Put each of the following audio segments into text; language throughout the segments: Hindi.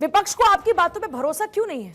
विपक्ष को आपकी बातों पे भरोसा क्यों नहीं है?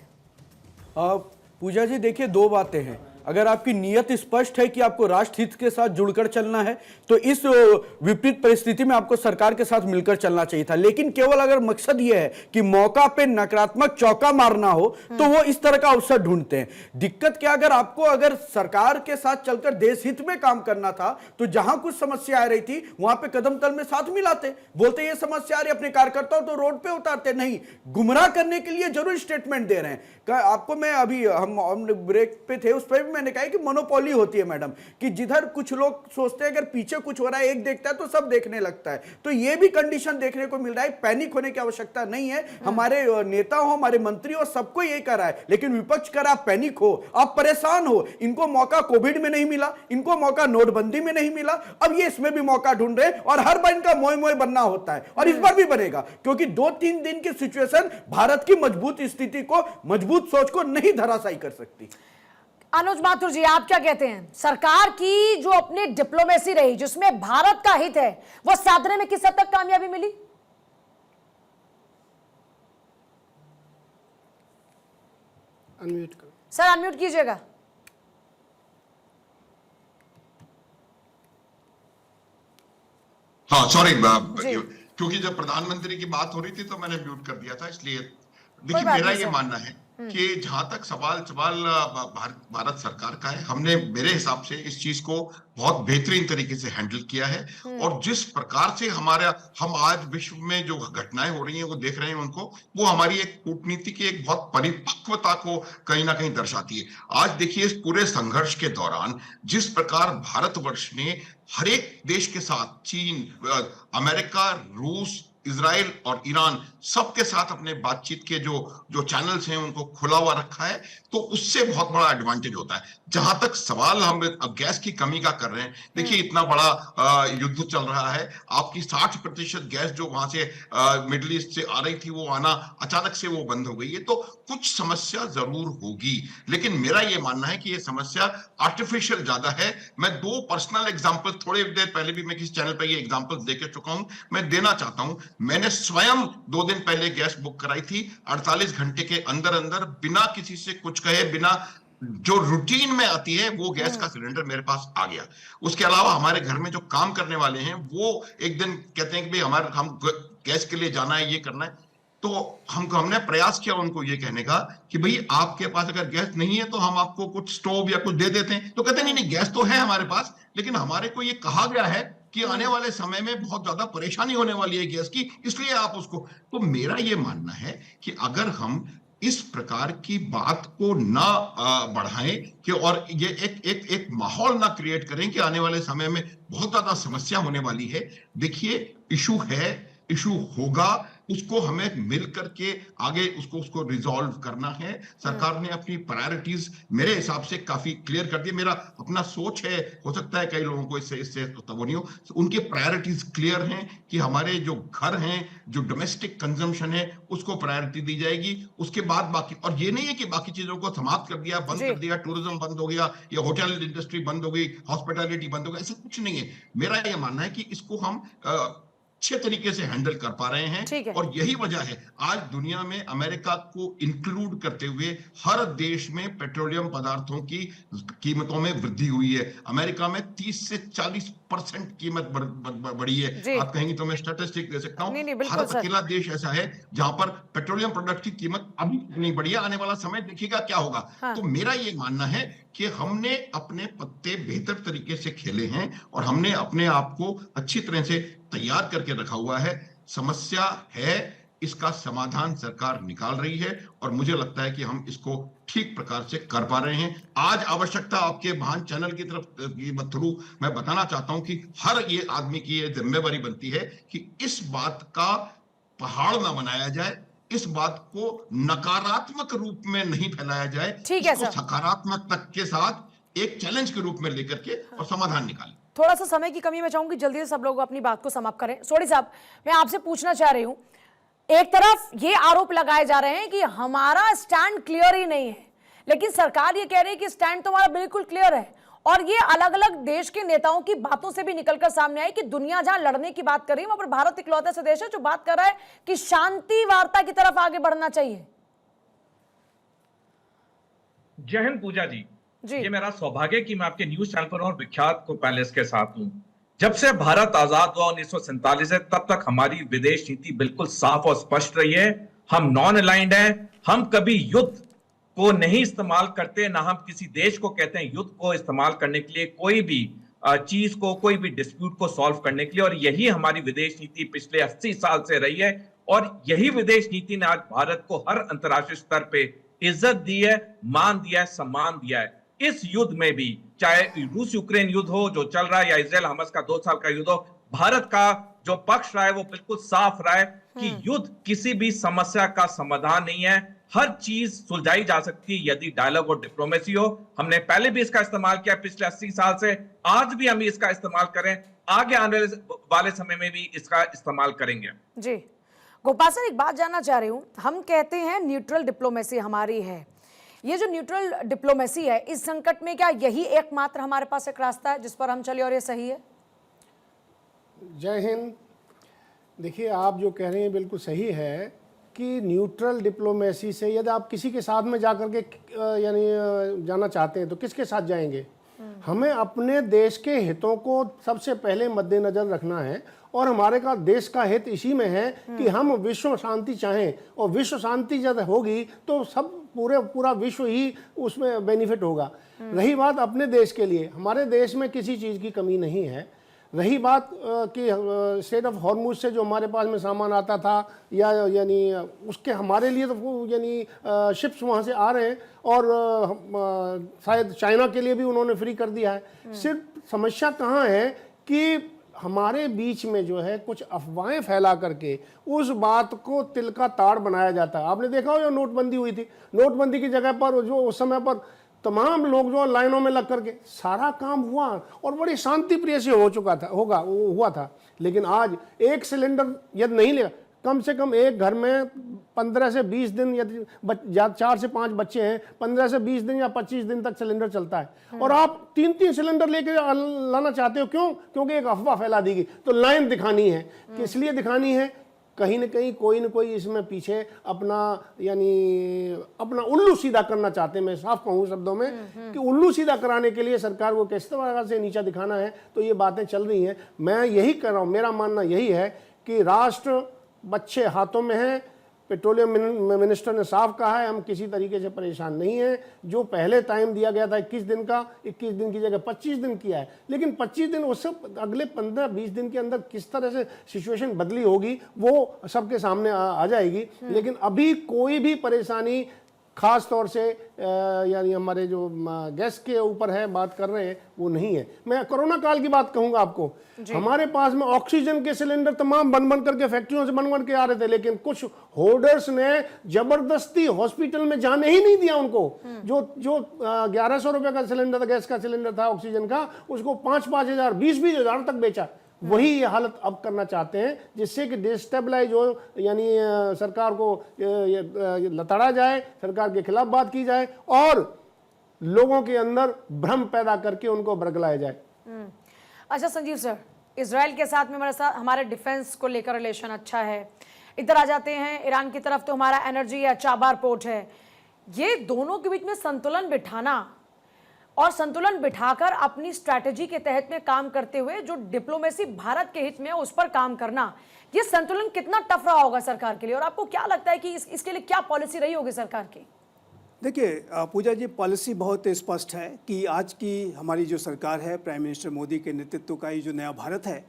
पूजा जी देखिए, दो बातें हैं। अगर आपकी नीयत स्पष्ट है कि आपको राष्ट्र हित के साथ जुड़कर चलना है तो इस विपरीत परिस्थिति में आपको सरकार के साथ मिलकर चलना चाहिए था। लेकिन केवल अगर मकसद यह है कि मौका पे नकारात्मक चौका मारना हो तो वो इस तरह का अवसर ढूंढते हैं। दिक्कत क्या, अगर सरकार के साथ चलकर देश हित में काम करना था तो जहां कुछ समस्या आ रही थी वहां पे कदम तल में साथ मिलाते, बोलते ये समस्या आ रही, अपने कार्यकर्ताओं तो रोड पे उतारते। नहीं, गुमराह करने के लिए जरूर स्टेटमेंट दे रहे हैं। आपको मैं अभी हम ब्रेक पे थे, उस पर भी मैंने कहा कि मोनोपोली होती है मैडम, कि जिधर कुछ लोग सोचते हैं अगर पीछे कुछ हो रहा है, एक देखता है तो सब देखने लगता है। तो ये भी कंडीशन देखने को मिल रहा है। पैनिक होने की आवश्यकता नहीं है। हमारे नेता हो, हमारे मंत्री हो, सबको यही कर रहा है। लेकिन विपक्ष कर, आप पैनिक हो, आप परेशान हो। इनको मौका कोविड में नहीं मिला, इनको मौका नोटबंदी में नहीं मिला, अब ये इसमें भी मौका ढूंढ रहे हैं और हर बार इनका मोए मोए बनना होता है। और इस बार भी बनेगा, क्योंकि 2-3 दिन की सिचुएशन भारत की मजबूत स्थिति को, मजबूत सोच को नहीं धराशायी कर सकती। अनुज माथुर जी, आप क्या कहते हैं? सरकार की जो अपनी डिप्लोमेसी रही, जिसमें भारत का हित है, वो साधने में किस हद तक कामयाबी मिली? अनम्यूट करो सर, अनम्यूट कीजिएगा। हाँ सॉरी, क्योंकि जब प्रधानमंत्री की बात हो रही थी तो मैंने म्यूट कर दिया था, इसलिए देखिए मेरा ये मानना है कि जहां तक सवाल भारत सरकार का है, हमने मेरे हिसाब से इस चीज को बहुत बेहतरीन तरीके से हैंडल किया है। और जिस प्रकार से हम आज विश्व में जो घटनाएं हो रही हैं वो देख रहे हैं उनको, वो हमारी एक कूटनीति की एक बहुत परिपक्वता को कहीं ना कहीं दर्शाती है। आज देखिए, इस पूरे संघर्ष के दौरान जिस प्रकार भारतवर्ष ने हर एक देश के साथ, चीन, अमेरिका, रूस, इजराइल और ईरान, सबके साथ अपने बातचीत के जो चैनल्स हैं उनको खुला हुआ रखा है, तो उससे बहुत बड़ा एडवांटेज होता है। जहां तक सवाल हम अब गैस की कमी का कर रहे हैं, देखिए इतना बड़ा युद्ध चल रहा है, आपकी 60% गैस जो वहां से मिडिल ईस्ट से आ रही थी वो आना अचानक से वो बंद हो गई है। तो कुछ समस्या जरूर होगी, लेकिन मेरा ये मानना है कि ये समस्या आर्टिफिशियल ज्यादा है। मैं 2 पर्सनल एग्जाम्पल, थोड़ी देर पहले भी मैं किसी चैनल पर ये एग्जाम्पल दे चुका हूं, मैं देना चाहता हूं। मैंने स्वयं 2 दिन पहले गैस बुक कराई थी, 48 घंटे के अंदर अंदर बिना किसी से कुछ कहे, बिना जो रूटीन में आती है वो गैस का सिलेंडर मेरे पास आ गया। उसके अलावा हमारे घर में जो काम करने वाले हैं वो एक दिन कहते हैं कि भाई हम गैस के लिए जाना है, ये करना है, तो हमने प्रयास किया उनको ये कहने का कि भाई आपके पास अगर गैस नहीं है तो हम आपको कुछ स्टोव या कुछ दे देते हैं। तो कहते नहीं, गैस तो है हमारे पास, लेकिन हमारे को ये कहा गया है कि आने वाले समय में बहुत ज्यादा परेशानी होने वाली है गैस की, इसलिए आप उसको। तो मेरा ये मानना है कि अगर हम इस प्रकार की बात को ना बढ़ाएं कि और ये एक माहौल ना क्रिएट करें कि आने वाले समय में बहुत ज्यादा समस्या होने वाली है। देखिए, इशू है, इशू होगा, उसको हमें मिल करके आगे उसको रिजॉल्व करना है। सरकार ने अपनी प्रायोरिटीज मेरे हिसाब से काफी क्लियर कर दी। मेरा अपना सोच है, हो सकता है कई लोगों को इससे वो नहीं हो, उनके प्रायोरिटीज क्लियर हैं कि हमारे जो घर हैं, जो डोमेस्टिक कंजम्पशन है, उसको प्रायोरिटी दी जाएगी। उसके बाद बाकी, और ये नहीं है कि बाकी चीजों को समाप्त कर दिया, बंद कर दिया, टूरिज्म बंद हो गया या होटल इंडस्ट्री बंद हो गई, हॉस्पिटैलिटी बंद हो गई, ऐसा कुछ नहीं है। मेरा यह मानना है कि इसको हम अच्छे तरीके से हैंडल कर पा रहे हैं, और यही वजह है आज दुनिया में अमेरिका को इंक्लूड करते हुए हर देश में पेट्रोलियम पदार्थों की कीमतों में वृद्धि हुई है। अमेरिका में 30 से 40% कीमत बढ़ी है। आप कहेंगे तो मैं स्टैटिस्टिक दे सकता हूं, भारत अकेला देश ऐसा है जहां पर पेट्रोलियम प्रोडक्ट की कीमत अभी नहीं बढ़ी है। आने वाला समय देखिएगा क्या होगा। तो मेरा ये मानना है कि हमने अपने पत्ते बेहतर तरीके से खेले हैं और हमने अपने आप को अच्छी तरह से तैयार करके रखा हुआ है। समस्या है, इसका समाधान सरकार निकाल रही है और मुझे लगता है कि हम इसको ठीक प्रकार से कर पा रहे हैं। आज आवश्यकता आपके महान चैनल की तरफ थ्रू मैं बताना चाहता हूं कि हर ये आदमी की ये जिम्मेवारी बनती है कि इस बात का पहाड़ ना बनाया जाए, इस बात को नकारात्मक रूप में नहीं फैलाया जाए, इसको सकारात्मकता के साथ एक चैलेंज के रूप में लेकर के और समाधान निकालें। थोड़ा सा समय की कमी मैं चाहूंगी, जल्दी से सब लोग अपनी बात को समाप्त करें। सोडी साहब, मैं आपसे पूछना चाह रही हूं, एक तरफ ये आरोप लगाए जा रहे हैं कि हमारा स्टैंड क्लियर ही नहीं है, लेकिन सरकार ये कह रही है कि स्टैंड तो हमारा बिल्कुल क्लियर है, और ये अलग अलग देश के नेताओं की बातों से भी निकलकर सामने आई कि दुनिया जहां लड़ने की बात कर रही है वहां पर भारत इकलौता सा देश है जो बात कर रहा है कि शांति वार्ता की तरफ आगे बढ़ना चाहिए। जय हिंद पूजा जी। ये मेरा सौभाग्य कि मैं आपके न्यूज चैनल पर और विख्यात को पैलेस के साथ हूं। जब से भारत आजाद हुआ 1947 से तब तक हमारी विदेश नीति बिल्कुल साफ और स्पष्ट रही है। हम नॉन अलाइंड हैं, हम कभी युद्ध को नहीं इस्तेमाल करते, ना हम किसी देश को कहते हैं युद्ध को इस्तेमाल करने के लिए, कोई भी चीज को, कोई भी डिस्प्यूट को सॉल्व करने के लिए। और यही हमारी विदेश नीति पिछले 80 साल से रही है और यही विदेश नीति ने आज भारत को हर अंतर्राष्ट्रीय स्तर पे इज्जत दी है, मान दिया है, सम्मान दिया है। इस युद्ध में भी, चाहे रूस यूक्रेन युद्ध हो जो चल रहा है या इजराइल हमास का 2 साल का युद्ध हो, भारत का जो पक्ष रहा है वो बिल्कुल साफ रहा है कि युद्ध किसी भी समस्या का समाधान नहीं है। हर चीज सुलझाई जा सकती है यदि डायलॉग और डिप्लोमेसी हो। हमने पहले भी इसका इस्तेमाल किया पिछले 80 साल से, आज भी हम इसका इस्तेमाल करें, आगे आने वाले समय में भी इसका इस्तेमाल करेंगे। जी गोपाल सर, एक बात जानना चाह रही हूं, हम कहते हैं न्यूट्रल डिप्लोमेसी हमारी है, ये जो न्यूट्रल डिप्लोमेसी है इस संकट में क्या यही एकमात्र हमारे पास एक रास्ता है जिस पर हम चले और ये सही है? जय हिंद। देखिए, आप जो कह रहे हैं बिल्कुल सही है कि न्यूट्रल डिप्लोमेसी से यदि आप किसी के साथ में जाकर के यानी जाना चाहते हैं तो किसके साथ जाएंगे? हमें अपने देश के हितों को सबसे पहले मद्देनजर रखना है और हमारे का देश का हित इसी में है कि हम विश्व शांति चाहें, और विश्व शांति जब होगी तो सब पूरा विश्व ही उसमें बेनिफिट होगा। रही बात अपने देश के लिए, हमारे देश में किसी चीज़ की कमी नहीं है। रही बात कि स्टेट ऑफ हॉर्मुज से जो हमारे पास में सामान आता था या यानी उसके हमारे लिए तो यानी शिप्स वहाँ से आ रहे हैं और शायद चाइना के लिए भी उन्होंने फ्री कर दिया है। सिर्फ समस्या कहाँ है कि हमारे बीच में जो है कुछ अफवाहें फैला करके उस बात को तिल का ताड़ बनाया जाता है। आपने देखा हो जो नोटबंदी हुई थी, नोटबंदी की जगह पर जो उस समय पर तमाम लोग जो लाइनों में लग करके सारा काम हुआ और बड़ी शांति प्रिय से हो चुका था, हुआ था। लेकिन आज एक सिलेंडर यदि नहीं लेगा, कम से कम एक घर में 15 से 20 दिन, यदि 4 से 5 बच्चे हैं, 15 से 20 दिन या 25 दिन तक सिलेंडर चलता है और आप 3-3 सिलेंडर लेके लाना चाहते हो। क्यों? क्योंकि एक अफवाह फैला दी गई। तो लाइन दिखानी है, किस लिए दिखानी है? कहीं न कहीं कोई न कोई इसमें पीछे अपना उल्लू सीधा करना चाहते हैं। मैं साफ कहूँ शब्दों में कि उल्लू सीधा कराने के लिए सरकार को किस तरह से नीचा दिखाना है, तो ये बातें चल रही हैं। मैं यही कर रहा हूँ, मेरा मानना यही है कि राष्ट्र अच्छे हाथों में है। पेट्रोलियम मिनिस्टर ने साफ कहा है हम किसी तरीके से परेशान नहीं हैं। जो पहले टाइम दिया गया था 21 दिन का, 21 दिन की जगह 25 दिन किया है। लेकिन 25 दिन उससे अगले 15-20 दिन के अंदर किस तरह से सिचुएशन बदली होगी वो सबके सामने आ जाएगी। लेकिन अभी कोई भी परेशानी खास तौर से यानी हमारे जो गैस के ऊपर है बात कर रहे हैं वो नहीं है। मैं कोरोना काल की बात कहूंगा आपको, हमारे पास में ऑक्सीजन के सिलेंडर तमाम बन करके फैक्ट्रियों से बन के आ रहे थे, लेकिन कुछ होल्डर्स ने जबरदस्ती हॉस्पिटल में जाने ही नहीं दिया उनको। जो 1100 रुपए का सिलेंडर था, गैस का सिलेंडर था ऑक्सीजन का, उसको 5-5 हजार 20-20 हजार तक बेचा। वही ये हालत अब करना चाहते हैं जिससे कि डिस्टेबलाइज हो, यानी सरकार को लताड़ा जाए, सरकार के खिलाफ बात की जाए और लोगों के अंदर भ्रम पैदा करके उनको बरगलाया जाए। अच्छा संजीव सर, इजराइल के साथ में हमारे डिफेंस को लेकर रिलेशन अच्छा है। इधर आ जाते हैं ईरान की तरफ तो हमारा एनर्जी या चाबार पोर्ट है। ये दोनों के बीच में संतुलन बिठाना और संतुलन बिठाकर अपनी स्ट्रैटेजी के तहत में काम करते हुए जो डिप्लोमेसी भारत के हित में है उस पर काम करना, ये संतुलन कितना टफ रहा होगा सरकार के लिए? और आपको क्या लगता है कि इसके लिए क्या पॉलिसी रही होगी सरकार की? देखिए पूजा जी, पॉलिसी बहुत स्पष्ट है कि आज की हमारी जो सरकार है, प्राइम मिनिस्टर मोदी के नेतृत्व का ये जो नया भारत है,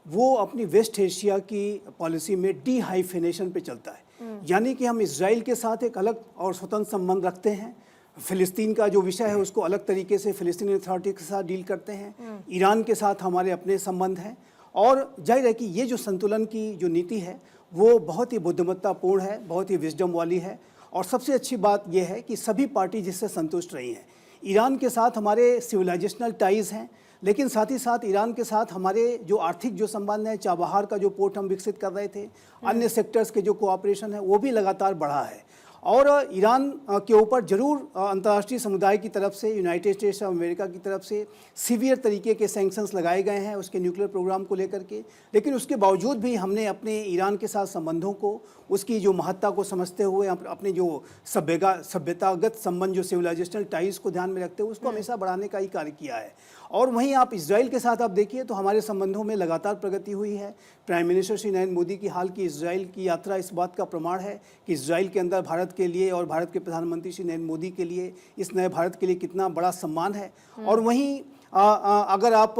वो अपनी वेस्ट एशिया की पॉलिसी में डीहाइफिनेशन पे चलता है। यानी कि हम इजराइल के साथ एक अलग और स्वतंत्र संबंध रखते हैं, फ़िलिस्तीन का जो विषय है उसको अलग तरीके से फ़िलिस्तीनी अथॉरिटी के साथ डील करते हैं, ईरान के साथ हमारे अपने संबंध हैं। और जाहिर है कि ये जो संतुलन की जो नीति है वो बहुत ही बुद्धिमत्तापूर्ण है, बहुत ही विजडम वाली है। और सबसे अच्छी बात यह है कि सभी पार्टी जिससे संतुष्ट रही हैं। ईरान के साथ हमारे सिविलाइजेशनल टाइज़ हैं, लेकिन साथ ही साथ ईरान के साथ हमारे जो आर्थिक जो संबंध है, चाबहार का जो पोर्ट हम विकसित कर रहे थे, अन्य सेक्टर्स के जो कोऑपरेशन है वो भी लगातार बढ़ा है। और ईरान के ऊपर जरूर अंतर्राष्ट्रीय समुदाय की तरफ से, यूनाइटेड स्टेट्स ऑफ अमेरिका की तरफ से सीवियर तरीके के सैंक्शंस लगाए गए हैं उसके न्यूक्लियर प्रोग्राम को लेकर के। लेकिन उसके बावजूद भी हमने अपने ईरान के साथ संबंधों को, उसकी जो महत्ता को समझते हुए, अपने जो सभ्यतागत संबंध, जो सिविलाइजेशनल टाइज को ध्यान में रखते हुए उसको हमेशा बढ़ाने का ही कार्य किया है। और वहीं आप इजराइल के साथ आप देखिए तो हमारे संबंधों में लगातार प्रगति हुई है। प्राइम मिनिस्टर श्री नरेंद्र मोदी की हाल की इजराइल की यात्रा इस बात का प्रमाण है कि इजराइल के अंदर भारत के लिए और भारत के प्रधानमंत्री श्री नरेंद्र मोदी के लिए, इस नए भारत के लिए कितना बड़ा सम्मान है। और वहीं अगर आप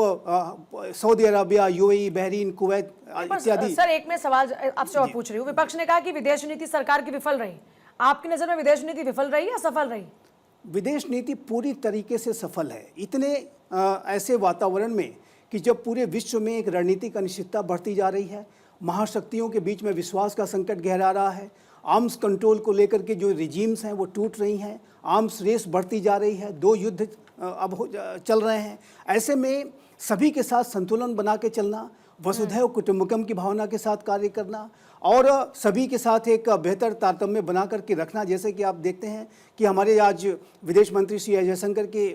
Saudi Arabia, UAE, Bahrain, Kuwait इत्यादि। सर एक मैं सवाल आपसे और पूछ रही हूँ, विपक्ष ने कहा कि विदेश नीति सरकार की विफल रही, आपकी नजर में विदेश नीति विफल रही या सफल रही? विदेश नीति पूरी तरीके से सफल है। इतने ऐसे वातावरण में कि जब पूरे विश्व में एक रणनीतिक अनिश्चितता बढ़ती जा रही है, महाशक्तियों के बीच में विश्वास का संकट गहरा रहा है, आर्म्स कंट्रोल को लेकर के जो रिजीम्स हैं वो टूट रही हैं, आर्म्स रेस बढ़ती जा रही है, 2 युद्ध अब चल रहे हैं। ऐसे में सभी के साथ संतुलन बना के चलना, वसुधैव कुटुंबकम की भावना के साथ कार्य करना और सभी के साथ एक बेहतर तारतम्य बना करके रखना। जैसे कि आप देखते हैं कि हमारे आज विदेश मंत्री श्री जयशंकर के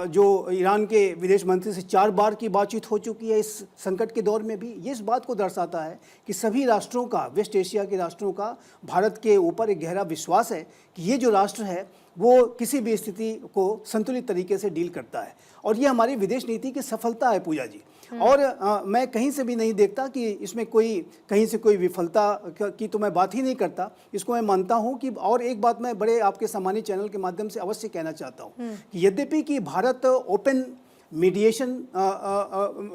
जो ईरान के विदेश मंत्री से 4 बार की बातचीत हो चुकी है इस संकट के दौर में भी। ये इस बात को दर्शाता है कि सभी राष्ट्रों का, वेस्ट एशिया के राष्ट्रों का भारत के ऊपर एक गहरा विश्वास है कि ये जो राष्ट्र है वो किसी भी स्थिति को संतुलित तरीके से डील करता है। और ये हमारी विदेश नीति की सफलता है पूजा जी। और मैं कहीं से भी नहीं देखता कि इसमें कहीं से कोई विफलता की तो मैं बात ही नहीं करता। इसको मैं मानता हूं कि, और एक बात मैं बड़े आपके सामान्य चैनल के माध्यम से अवश्य कहना चाहता हूं कि यद्यपि कि भारत ओपन मीडिएशन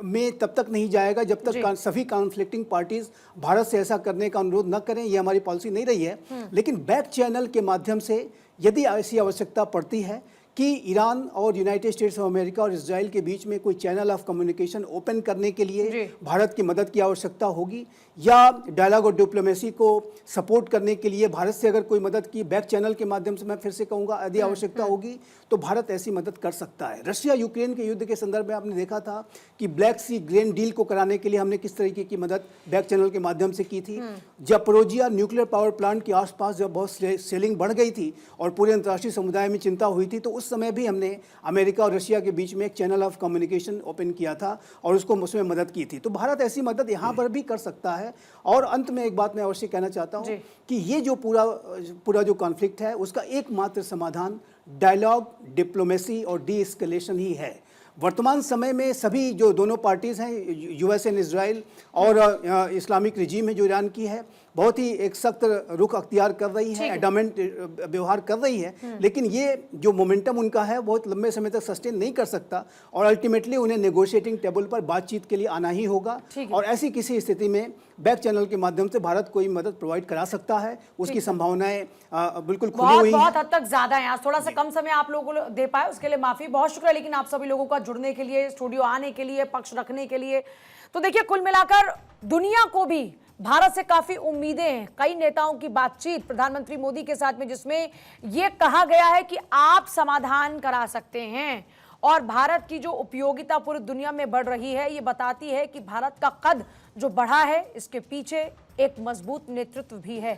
में तब तक नहीं जाएगा जब तक सभी कॉन्फ्लिक्टिंग पार्टीज भारत से ऐसा करने का अनुरोध न करें। ये हमारी पॉलिसी नहीं रही है। लेकिन बैक चैनल के माध्यम से यदि ऐसी आवश्यकता पड़ती है कि ईरान और यूनाइटेड स्टेट्स ऑफ अमेरिका और इजराइल के बीच में कोई चैनल ऑफ कम्युनिकेशन ओपन करने के लिए भारत की मदद की आवश्यकता होगी, या डायलॉग और डिप्लोमेसी को सपोर्ट करने के लिए भारत से अगर कोई मदद की बैक चैनल के माध्यम से, मैं फिर से कहूँगा, यदि आवश्यकता होगी तो भारत ऐसी मदद कर सकता है। रशिया यूक्रेन के युद्ध के संदर्भ में आपने देखा था कि ब्लैक सी ग्रेन डील को कराने के लिए हमने किस तरीके की मदद बैक चैनल के माध्यम से की थी। ज़पोरिज़िया न्यूक्लियर पावर प्लांट के आसपास जब बहुत सेलिंग बढ़ गई थी और पूरे अंतर्राष्ट्रीय समुदाय में चिंता हुई थी, तो उस समय भी हमने अमेरिका और रशिया के बीच में एक चैनल ऑफ कम्युनिकेशन ओपन किया था और उसमें मदद की थी। तो भारत ऐसी मदद यहाँ पर भी कर सकता है। और अंत में एक बात मैं अवश्य कहना चाहता हूँ कि ये जो पूरा जो कॉन्फ्लिक्ट है उसका एकमात्र समाधान डायलॉग, डिप्लोमेसी और डी एस्केलेशन ही है। वर्तमान समय में सभी जो दोनों पार्टीज़ हैं, यूएस एंड इजराइल और इस्लामिक रिजीम है जो ईरान की है, बहुत ही एक सख्त रुख अख्तियार कर रही है, एडमेंट व्यवहार कर रही है। लेकिन ये जो मोमेंटम उनका है बहुत लंबे समय तक सस्टेन नहीं कर सकता और अल्टीमेटली उन्हें नेगोशिएटिंग टेबल पर बातचीत के लिए आना ही होगा। और ऐसी किसी स्थिति में बैक चैनल के माध्यम से भारत कोई मदद प्रोवाइड करा सकता है। उसकी संभावनाएं बिल्कुल खुली हुई हैं। बहुत हद तक ज्यादा है। आज थोड़ा सा कम समय आप लोगों को दे पाए उसके लिए माफी, बहुत शुक्रिया। लेकिन आप सभी लोगों का जुड़ने के लिए, स्टूडियो आने के लिए, पक्ष रखने के लिए। तो देखिए, कुल मिलाकर दुनिया को भी भारत से काफी उम्मीदें हैं। कई नेताओं की बातचीत प्रधानमंत्री मोदी के साथ में जिसमें यह कहा गया है कि आप समाधान करा सकते हैं और भारत की जो उपयोगिता पूरी दुनिया में बढ़ रही है, ये बताती है कि भारत का कद जो बढ़ा है इसके पीछे एक मजबूत नेतृत्व भी है।